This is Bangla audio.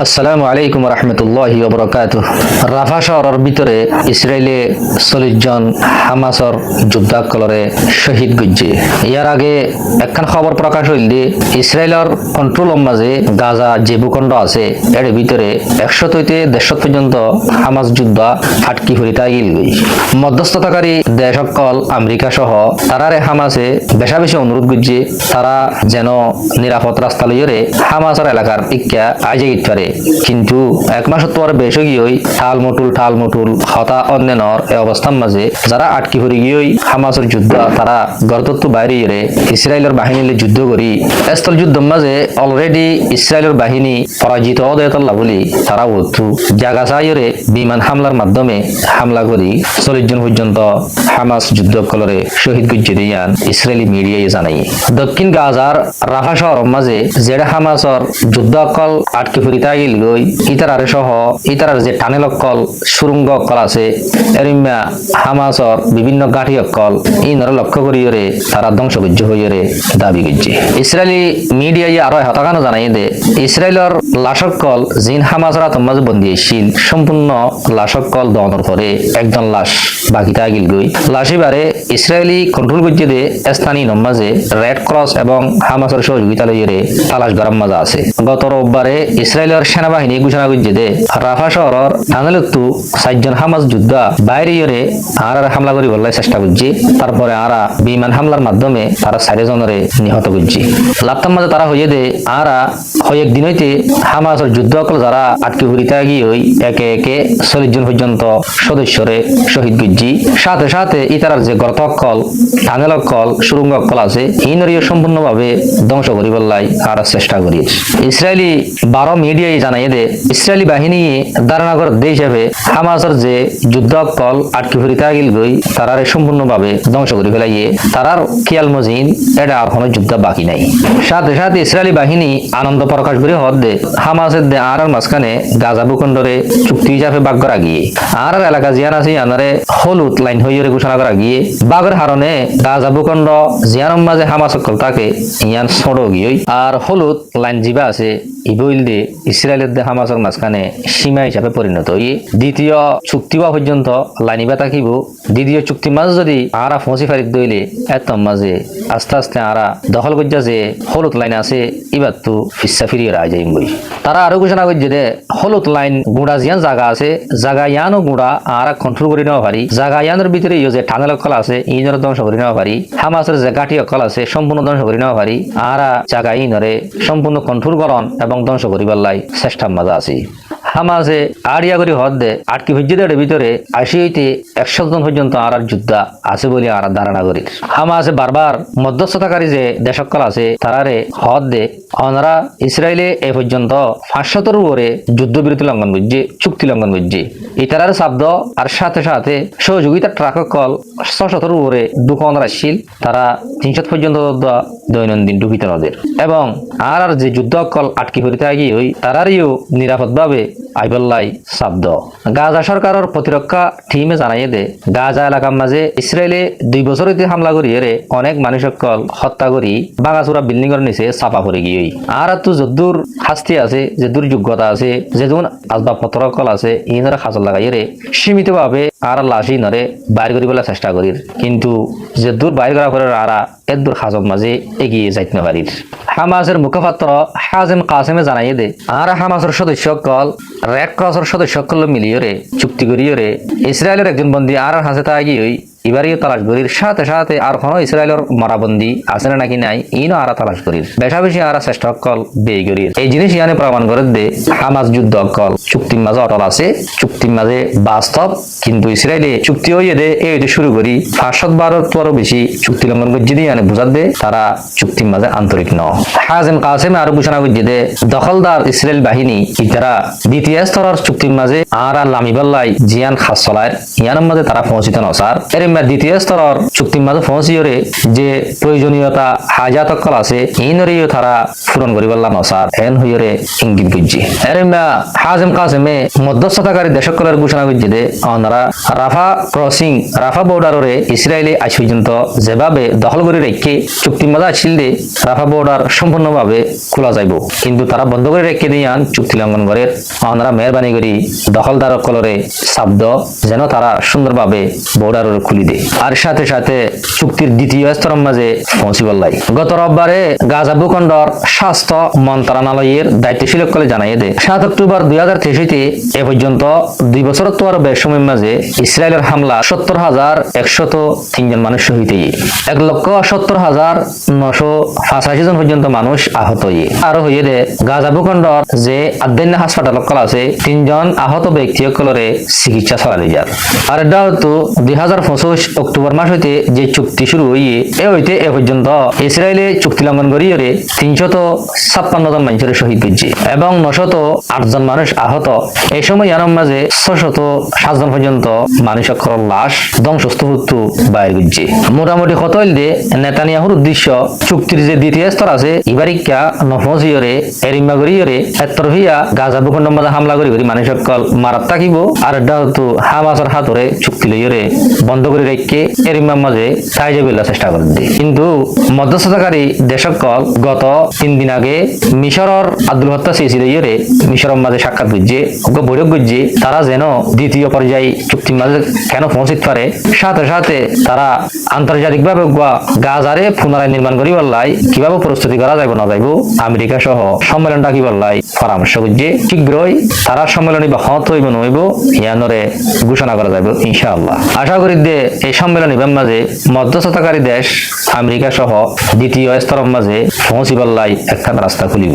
আসসালামু আলাইকুম রহমতুল্লাহি ওয়া বারাকাতুহু। রাফা শহরের ভিতরে ইসরায়েলে 40 জন হামাসর যোদ্ধাসকলরে শহীদ গজ্জে। ইয়ার আগে একখান খবর প্রকাশ হইল যে ইসরায়েলের কন্ট্রোলের মাঝে গাজা যে ভূখণ্ড আছে এর ভিতরে 100 থেকে 150 পর্যন্ত হামাস যোদ্ধা আটকি হরিতা গিল গই। মধ্যস্থতাকারী দেশসকল আমেরিকা সহ তারারে হামাসে বেশা বেশি অনুরোধ করছে তারা যেন নিরাপদ রাস্তা লইরে হামাসের এলাকার ইক্কা আইজে গিতে পারে। কিন্তু এক মাস পর বেশ গিয়ে ঠাল মটুল হতা অন্যান্যর এই অবস্থার মাঝে যারা আটকি হরি গিয়ে হামাসের যুদ্ধ তারা গর্তত্ব বাইরে ইসরায়েলের বাহিনীর যুদ্ধ করি স্থল যুদ্ধের মাঝে অলরেডি ইসরায়েলের বাহিনী পরাজিত অদয়তল্লা বলি তারা বলতু জাগা চাইরে বিমান হামলার মাধ্যমে হামলা করি 40 জন পর্যন্ত হামাস যুদ্ধকলরে শহীদ গুজ্জে দিয়ান ইসরায়েলি মিডিয়ায় জানাই। দক্ষিণ গাজার রাফা শহরের মাঝে যেটা হামাসর যুদ্ধকল আটকে ফুরিতা গিল গই ইতারারে সহ ইতারার যে টানেল অকল সুরঙ্গ অকল আছে এরিমা হামাসর বিভিন্ন গাঠি অকল ইনরে লক্ষ্য করিয়ে তারা ধ্বংসগুজ্জ হইরে দাবি করছে। ইসরায়েলি মিডিয়ায় আরো হতাকানো জানাই দে ইসরায়েলের লাশকল জিন হামাসরা তোমাজ বন্দী ছিল সম্পূর্ণ লাশকল দহনের পরে একজন লাশ বাকি থাকিল গই। লাশিবারে ইসরায়েলি কন্ট্রোল করছে দে স্থানীয় নমাজে রেড ক্রস এবং হামাসের সহযোগিতা লইয়ে তালাশ গরম মাজা আছে। গত রোববারে ইসরায়েলের সেনাবাহিনী ঘোষণা করছে যে রাফা শহরের টানেলতু 4 জন হামাস যোদ্ধা বাইরে আর হামলা করি বলার চেষ্টা করছে। তারপরে আরা বিমান হামলার মাধ্যমে তারা 4 জনের নিহত করছে। লাপ্তার মাঝে তারা হইয়ে দে আরা কয়েকদিন হইতে হামাসের যুদ্ধ যারা আটকে ঘুরিতে গিয়ে একে একে 40 জন পর্যন্ত সদস্যরে শহীদ করছি। সাথে সাথে ইতারার যে গর্তকল টানেল অকল সুরঙ্গ অকল আছে ইনরিও সম্পূর্ণভাবে ধ্বংস করি বললাই আর চেষ্টা করি। ইসরায়েলি 12 মিডিয়ায় জানাই দে ইসরায়েলি বাহিনী ধারণাগর দেশ হিসেবে হামাসের যে যুদ্ধ অকল আটকে ফুরিতে গিল গই তারারে সম্পূর্ণভাবে ধ্বংস করে ফেলাইয়ে তারার খেয়াল মজিন এটা আর কোনো যুদ্ধ বাকি নাই। সাথে সাথে ইসরায়েলি বাহিনী আনন্দ প্রকাশ করে হদ দে হামাসের দে আর মাঝখানে গাজা ভূখণ্ডরে চুক্তি হিসাবে বাগ করা গিয়ে আর এলাকা জিয়ান আছে আনারে হলুদ লাইন হইয়ে ঘোষণা করা গিয়ে বাগের হারণে গাজা ভূখণ্ড জিয়ানোর মাঝে হামাস অকল তাকে ইয়ান ছোট গিয়ে আর হলুদ লাইন জিবা আছে ইবইল দে ইসরায়েলের দে হামাসের মাঝখানে সীমা হিসাবে পরিণত হয়ে দ্বিতীয় চুক্তি হওয়া পর্যন্ত লাইনিবা থাকিব। দ্বিতীয় চুক্তির মাঝে যদি আরা ফসি ফারিক দইলে এত মাঝে আস্তে আস্তে আরা দখল করছে যে হলুদ লাইন আছে এবার তো ফিসা ফিরিয়ে রায় যাই বই। তারা আরো ঘোষণা করছে যে হলুদ লাইন গুড়া জিয়ান জায়গা আছে জায়গা ইয়ানো গুড়া আরা কন্ট্রোল করে নেওয়া পারি জায়গা ইয়ানোর ভিতরে যে টানেল অকল আছে ইনরে ধ্বংস করে নেওয়া পারি হামাসের যে গাঠি অকল আছে সম্পূর্ণ ধ্বংস করে নেওয়া পারি আরা জায়গা ইনরে সম্পূর্ণ কন্ট্রোল করন এবং ধ্বংস করিবার লাই চেষ্টার মাঝে আছি। হামাসে আড়িয়া করে হদ দে আটকি ভুজ্জিদের ভিতরে 80 হইতে 100 জন পর্যন্ত আর যুদ্ধ আছে বলে আর ধারণা করি। হামাসে বারবার মধ্যস্থতাকারী যে দেশকল আছে তারারে হদ দে ওনারা ইসরায়েলে এ পর্যন্ত 500 উপরে যুদ্ধবিরতি লঙ্ঘন করছে চুক্তি লঙ্ঘন করছে ইতারার শব্দ আর সাথে সাথে সহযোগিতার ট্রাককল 600 উপরে দোকান আসছিল তারা 300 পর্যন্ত দৈনন্দিন ঢুকিতে নদের এবং আর যে যুদ্ধকল আটকি হইতে গিয়ে তারারিও নিরাপদভাবে আইবল্লাই শব্দ। গাজা সরকারের প্রতিরক্ষা টিমে জানাই দে গাজা এলাকার মাঝে ইসরায়েলে 2 বছর হইতে হামলা করিয়ে অনেক মানুষকল হত্যা করি বাঙাচুরা বিল্ডিং এর নিচে চাপা পড়ে গিয়ে আর তো যদুর শাস্তি আছে যে দুর্যোগ্যতা আছে যেদুন আসবাবপত্র কল আছে ইনরে খাজল লাগাইয়ে সীমিত ভাবে আর লাশি নরে বাইর করিবার চেষ্টা করি কিন্তু যে দূর বাইর করা পরে আর এদুর খাজব মাঝে এগিয়ে যাইতে না পারি। হামাসের মুখপাত্র হাজেম কাসেমে জানাই দে আর হামাসের সদস্যকল রেড ক্রসের সদস্যকল মিলিয়ে চুক্তি করিয়ে ইসরায়েলের একজন বন্দী আর হাসে তা গিয়ে এবারই তালাশ করির সাথে সাথে আর কোনো ইসরায়েলের মরাবন্দি আছে না নাকি নাই ইনো আর তালাশ করির বেশা বেশি আর চেষ্টা কল বেই করির এই জিনিস ইয়ানে প্রমাণ করে দে হামাস যুদ্ধ কল চুক্তির মাঝে অটল আছে চুক্তির মাঝে বাস্তব কিন্তু ইসরায়েলে চুক্তি হইয়ে দে এই শুরু করি 512 বেশি চুক্তি লঙ্ঘন করছে দিয়ে ইয়ানে বুঝার দে তারা চুক্তির মাঝে আন্তরিক ন। হাজেম কাসেমে আরো ঘোষণা করছে দে দখলদার ইসরায়েল বাহিনী ইতারা দ্বিতীয় স্তরের চুক্তির মাঝে আর লামিবাল্লাই জিয়ান খাস চলায় ইয়ানের মাঝে তারা পৌঁছিত নসার এর এরিমা দ্বিতীয় স্তরের চুক্তির মাঝে পৌঁছিয়রে যে প্রয়োজনীয়তা হাজাত অকল আছে ইনরিও তারা পূরণ করি বললাম নসার এন হইরে ইঙ্গিত বুঝছি এরিমা হাজেম কাসেমে মধ্যস্থতাকারী দেশকলের ঘোষণা করছে যে ওনারা রাফা ক্রসিং রাফা বর্ডারে ইসরায়েলি আজ পর্যন্ত যেভাবে দখল করে রেখে চুক্তির মাঝে আসছিল যে রাফা বর্ডার সম্পূর্ণভাবে খোলা যাইব কিন্তু তারা বন্ধ করে রেখে দিয়ে চুক্তি লঙ্ঘন করে ওনারা মেহরবানি করি দখলদার কলরে শব্দ যেন তারা সুন্দরভাবে বর্ডার খুলি দেয় আর সাথে সাথে চুক্তির দ্বিতীয় স্তরের মাঝে পৌঁছিবল্লাই গত রোববারে গাজা ভূখণ্ডর স্বাস্থ্য মন্ত্রণালয়ের দায়িত্বশীল কলে জানাই দেয় 7 অক্টোবর 2023 এ পর্যন্ত 2 বছর তো আরো বেশ সময়ের মাঝে ইসরায়েলের হামলা 70,103 জন মানুষ শহীদ 1,70,985 জন পর্যন্ত মানুষ আহত আরো হয়ে দে গাজা ভূখণ্ডর যে আদ্যান্য হাসপাতাল আছে 3 জন আহত ব্যক্তি সকলরে চিকিৎসা চলালি যার আর এটা হতো 2025 অক্টোবর মাস হইতে যে চুক্তি শুরু হইয়ে এ পর্যন্ত ইসরায়েলে চুক্তি লঙ্ঘন করিয়ে 356 জন মানুষের শহীদ হয়েছে এবং 908 জন মানুষ আহত এই সময় ইয়ানোর মাঝে 607 জন পর্যন্ত মানুষ সকলের লাশ ধ্বংসস্তূপ বাইর হচ্ছে মোটামুটি কত হইলে নেতানিয়াহুর উদ্দেশ্য চুক্তির যে দ্বিতীয় স্তর আছে ইবারিকা নফজিয়রে এরিমা গরিয়রে এত্তরভিয়া গাজা ভূখণ্ডের মাঝে হামলা করি মানুষ সকল মারাত থাকিব আর এটা হতো হামাসের হাতরে চুক্তি লইরে বন্ধ করে রেখে এরিমার মাঝে তাই যাবিল্লা চেষ্টা করে দিয়ে কিন্তু মধ্যস্থতাকারী দেশকল গত 3 দিন আগে মিশরের আব্দুল হত্যা সিসি লইরে মিশরের মাঝে সাক্ষাৎ করছে বৈঠক করছে তারা যেন দ্বিতীয় পর্যায়ে চুক্তির মাঝে কেন পৌঁছিতে পারে সাথে সাথে তারা আন্তর্জাতিকভাবে গাজারে পুনরায় নির্মাণ করি বললাই কিভাবে প্রস্তুতি করা যাইব না যাইব আমেরিকা সহ সম্মেলন ডাকি বললাই পরামর্শ করছে শীঘ্রই তারা সম্মেলনী বা হত হইব নইব ইয়ানরে ঘোষণা করা যাবে ইনশাআল্লাহ আশা করি যে এই সম্মেলনী মাঝে মধ্যস্থতাকারী দেশ আমেরিকা সহ দ্বিতীয় স্তরের মাঝে পৌঁছিবার লাই একখান রাস্তা খুলিব।